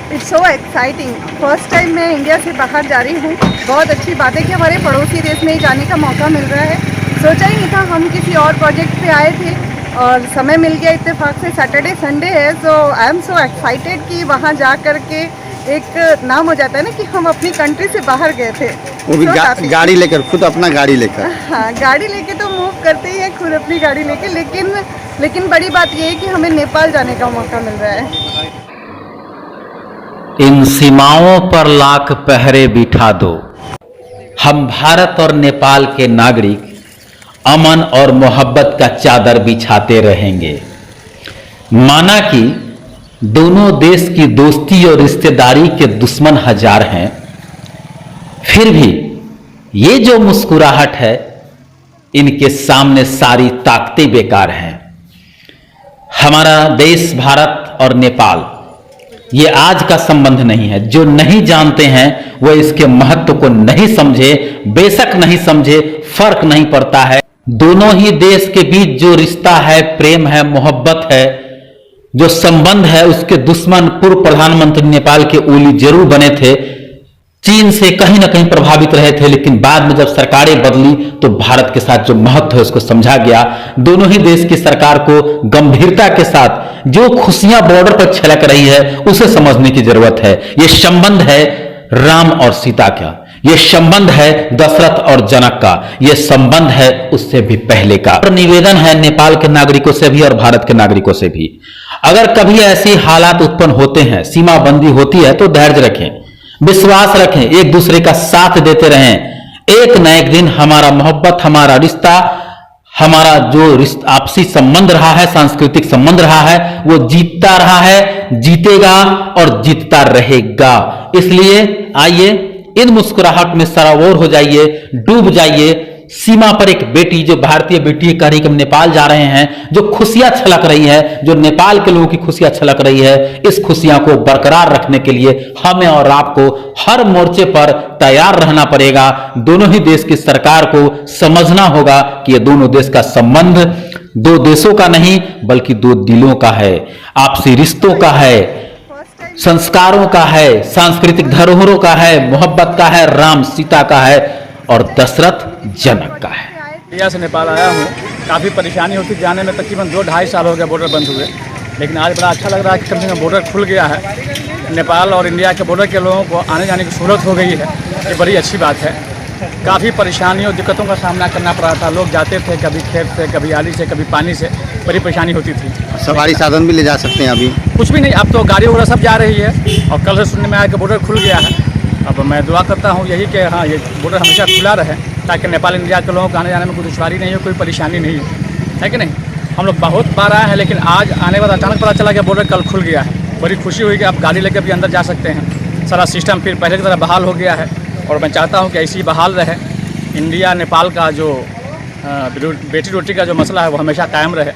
It's so exciting. First time मैं India से बाहर जा रही हूँ। बहुत अच्छी बात है कि हमारे पड़ोसी देश में जाने का मौका मिल रहा है। सोचा ही नहीं था, हम किसी और प्रोजेक्ट पे आए थे और समय मिल गया इत्तेफाक से। सैटरडे संडे है, सो आई एम सो एक्साइटेड कि वहाँ जा कर के एक नाम हो जाता है ना कि हम अपनी कंट्री से बाहर गए थे। वो भी गाड़ी लेकर, खुद अपना गाड़ी लेकर। हाँ, गाड़ी लेके तो मूव करते ही है, खुद अपनी गाड़ी लेके। लेकिन बड़ी बात ये है कि हमें नेपाल जाने का मौका मिल रहा है। इन सीमाओं पर लाख पहरे बिठा दो, हम भारत और नेपाल के नागरिक अमन और मोहब्बत का चादर बिछाते रहेंगे। माना कि दोनों देश की दोस्ती और रिश्तेदारी के दुश्मन हजार हैं, फिर भी ये जो मुस्कुराहट है, इनके सामने सारी ताकतें बेकार हैं। हमारा देश भारत और नेपाल ये आज का संबंध नहीं है। जो नहीं जानते हैं वो इसके महत्व को नहीं समझे, बेशक नहीं समझे, फर्क नहीं पड़ता है। दोनों ही देश के बीच जो रिश्ता है, प्रेम है, मोहब्बत है, जो संबंध है, उसके दुश्मन पूर्व प्रधानमंत्री नेपाल के ओली जरूर बने थे। चीन से कहीं ना कहीं प्रभावित रहे थे, लेकिन बाद में जब सरकारें बदली तो भारत के साथ जो महत्व है उसको समझा गया। दोनों ही देश की सरकार को गंभीरता के साथ जो खुशियां बॉर्डर पर छलक रही है उसे समझने की जरूरत है। यह संबंध है राम और सीता का, यह संबंध है दशरथ और जनक का, यह संबंध है उससे भी पहले का। और निवेदन है नेपाल के नागरिकों से भी और भारत के नागरिकों से भी, अगर कभी ऐसी हालात उत्पन्न होते हैं, सीमा बंदी होती है, तो धैर्य रखें, विश्वास रखें, एक दूसरे का साथ देते रहें। एक न एक दिन हमारा मोहब्बत, हमारा रिश्ता, हमारा जो आपसी संबंध रहा है, सांस्कृतिक संबंध रहा है, वो जीतता रहा है, जीतेगा और जीतता रहेगा। इसलिए आइए इन मुस्कुराहट में सराबोर हो जाइए, डूब जाइए। सीमा पर एक बेटी, जो भारतीय बेटी कह रही कि हम नेपाल जा रहे हैं, जो खुशियां छलक रही है, जो नेपाल के लोगों की खुशियां छलक रही है, इस खुशियां को बरकरार रखने के लिए हमें और आपको हर मोर्चे पर तैयार रहना पड़ेगा। दोनों ही देश की सरकार को समझना होगा कि यह दोनों देश का संबंध दो देशों का नहीं बल्कि दो दिलों का है, आपसी रिश्तों का है, संस्कारों का है, सांस्कृतिक धरोहरों का है, मोहब्बत का है, राम सीता का है और दशरथ जनक का है। इंडिया से नेपाल आया हूँ। काफ़ी परेशानी होती जाने में, तकरीबन 2-2.5 साल हो गए बॉर्डर बंद हुए, लेकिन आज बड़ा अच्छा लग रहा है कि कम से कम बॉर्डर खुल गया है। नेपाल और इंडिया के बॉर्डर के लोगों को आने जाने की सहूलत हो गई है, ये बड़ी अच्छी बात है। काफ़ी परेशानियों दिक्कतों का सामना करना पड़ा था। लोग जाते थे कभी खेत से, कभी आली से, कभी पानी से, बड़ी परेशानी होती थी। सवारी साधन भी ले जा सकते हैं अभी? कुछ भी नहीं, अब तो गाड़ी वगैरह सब जा रही है और कल से सुनने में आया कि बॉर्डर खुल गया है। अब मैं दुआ करता हूँ यही कि हाँ, ये बॉर्डर हमेशा खुला रहे ताकि नेपाल इंडिया के लोगों को आने जाने में कोई दुश्वारी नहीं हो, कोई परेशानी नहीं है कि नहीं। हम लोग बहुत बार आए हैं, लेकिन आज आने के बाद अचानक पता चला कि बॉर्डर कल खुल गया है। बड़ी खुशी हुई कि आप गाड़ी लेकर भी अंदर जा सकते हैं। सारा सिस्टम फिर पहले की तरह बहाल हो गया है और मैं चाहता हूँ कि ऐसी बहाल रहे। इंडिया नेपाल का जो बेटी रोटी का जो मसला है वो हमेशा कायम रहे।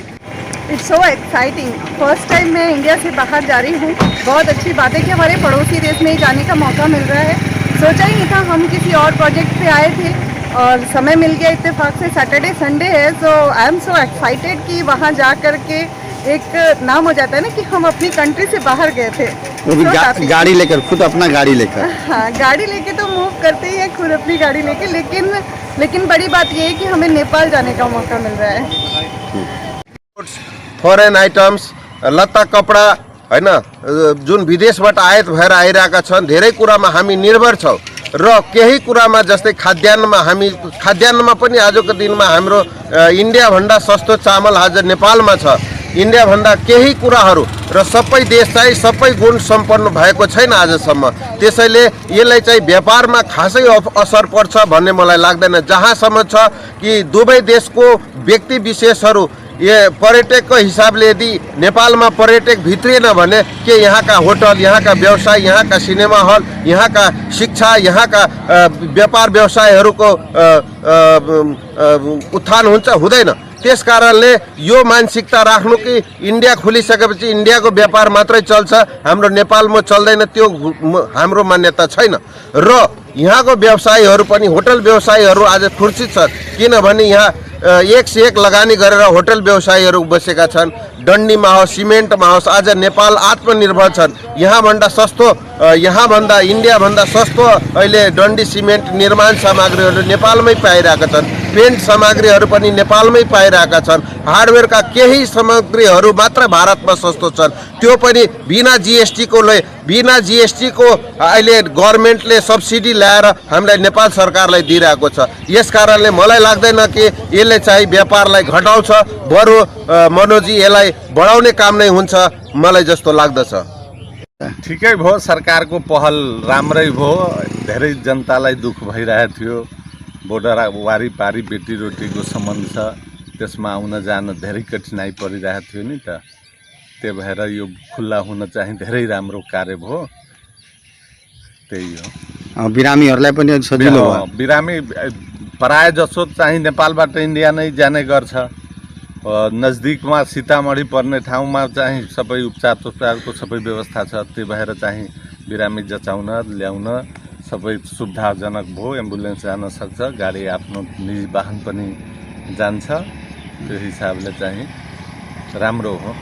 It's so exciting. First time मैं इंडिया से बाहर जा रही हूँ। बहुत अच्छी बात है कि हमारे पड़ोसी देश में जाने का मौका मिल रहा है। सोचा ही नहीं था, हम किसी और प्रोजेक्ट पे आए थे और समय मिल गया इत्तेफाक से। सैटरडे संडे है, सो आई एम सो एक्साइटेड कि वहाँ जा कर के एक नाम हो जाता है ना कि हम अपनी कंट्री से बाहर गए थे। वो भी गाड़ी लेकर, खुद अपना गाड़ी लेकर। हाँ, गाड़ी लेके तो मूव करते ही है, खुद अपनी गाड़ी लेके। लेकिन बड़ी बात ये है कि हमें नेपाल जाने का मौका मिल रहा है। फरेन आइटम्स, लत्ता कपडा हैन, जुन विदेशबाट आयात भएर आइरहेका छन्, धेरै कुरामा हामी निर्भर छौँ र केही कुरामा जस्तै खाद्यान्नमा पनि आजको दिनमा हाम्रो इन्डिया भन्दा सस्तो चामल आज नेपालमा छ। इन्डिया भन्दा केही कुराहरू र सबै देश चाहिँ सबै गुण सम्पन्न भएको छैन आजसम्म। त्यसैले यसलाई चाहिँ व्यापारमा खासै असर पर्छ भन्ने मलाई लाग्दैन। जहाँसम्म छ कि दुवै देशको व्यक्ति विशेषहरू ये पर्यटक को हिसाबले यदि नेपालमा पर्यटक भित्रिएन भने के यहाँ का होटल, यहाँ का व्यवसाय, यहाँ का सिनेमा हल, यहाँ का शिक्षा, यहाँ का व्यापार व्यवसायहरूको उत्थान हुन्छ? हुँदैन। त्यस कारणले यो मानसिकता राख्नु कि इन्डिया खुलिसकेपछि इन्डियाको व्यापार मात्रै चल्छ, हाम्रो नेपालमा चल्दैन, त्यो हाम्रो मान्यता छैन। र यहाँको व्यवसायीहरू पनि होटल व्यवसायीहरू आज खुर्सित छन् किनभने यहाँ एक से एक लगानी गरेर होटल व्यवसायीहरू बसेका छन्। डन्डीमा होस् सिमेन्टमा होस् आज नेपाल आत्मनिर्भर छन्। यहाँभन्दा सस्तो यहाँभन्दा इन्डियाभन्दा सस्तो अहिले डन्डी सिमेन्ट निर्माण सामग्रीहरू नेपालमै पाइरहेका छन्। पेन्ट सामग्रीहरू पनि नेपालमै पाइरहेका छन्। हार्डवेयरका केही सामग्रीहरू मात्र भारतमा सस्तो छन्, त्यो पनि बिना जिएसटीको अहिले गभर्मेन्टले सब्सिडी ल्याएर हामीलाई नेपाल सरकारलाई दिइरहेको छ। यस कारणले मलाई लाग्दैन कि यसले चाहिँ व्यापारलाई घटाउँछ, बरु मनोजी यसलाई बढाउने काम नै हुन्छ मलाई जस्तो लाग्दछ। ठिकै भयो, सरकारको पहल राम्रै भयो। धेरै जनतालाई दुःख भइरहेको थियो, बोर्डर वारिपारि बेटी रोटीको सम्बन्ध छ, त्यसमा आउन जान धेरै कठिनाइ परिरहेको थियो नि त। त्यही भएर यो खुल्ला हुन चाहिँ धेरै राम्रो कार्य भयो। त्यही हो, बिरामीहरूलाई पनि सजिलो भयो। बिरामी प्राय जसो चाहिँ नेपालबाट इन्डिया नै जाने गर्छ। नजदिकमा सीतामढी पर्ने ठाउँमा चाहिँ सबै उपचारको सबै व्यवस्था छ। त्यही भएर चाहिँ बिरामी जचाउन ल्याउन सबै सुविधाजनक भयो। एम्बुलेन्स जान सक्छ, गाडी आफ्नो निजी वाहन पनि जान्छ। त्यो हिसाबले चाहिँ राम्रो हो।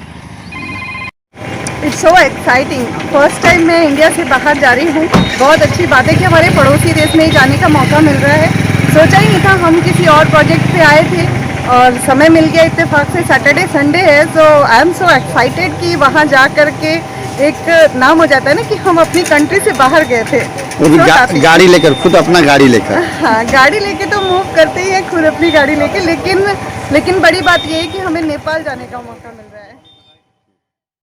It's so exciting. First time मैं इंडिया से बाहर जा रही हूँ। बहुत अच्छी बात है कि हमारे पड़ोसी देश में जाने का मौका मिल रहा है। सोचा ही नहीं था, हम किसी और प्रोजेक्ट पे आए थे और समय मिल गया इत्तेफाक से। सैटरडे संडे है, सो आई एम सो एक्साइटेड कि वहाँ जा कर के एक नाम हो जाता है ना कि हम अपनी कंट्री से बाहर गए थे। वो भी गाड़ी लेकर, खुद अपना गाड़ी लेकर। हाँ, गाड़ी लेके तो मूव करते ही है, खुद अपनी गाड़ी लेके, लेकिन बड़ी बात ये है कि हमें नेपाल जाने का मौका मिला।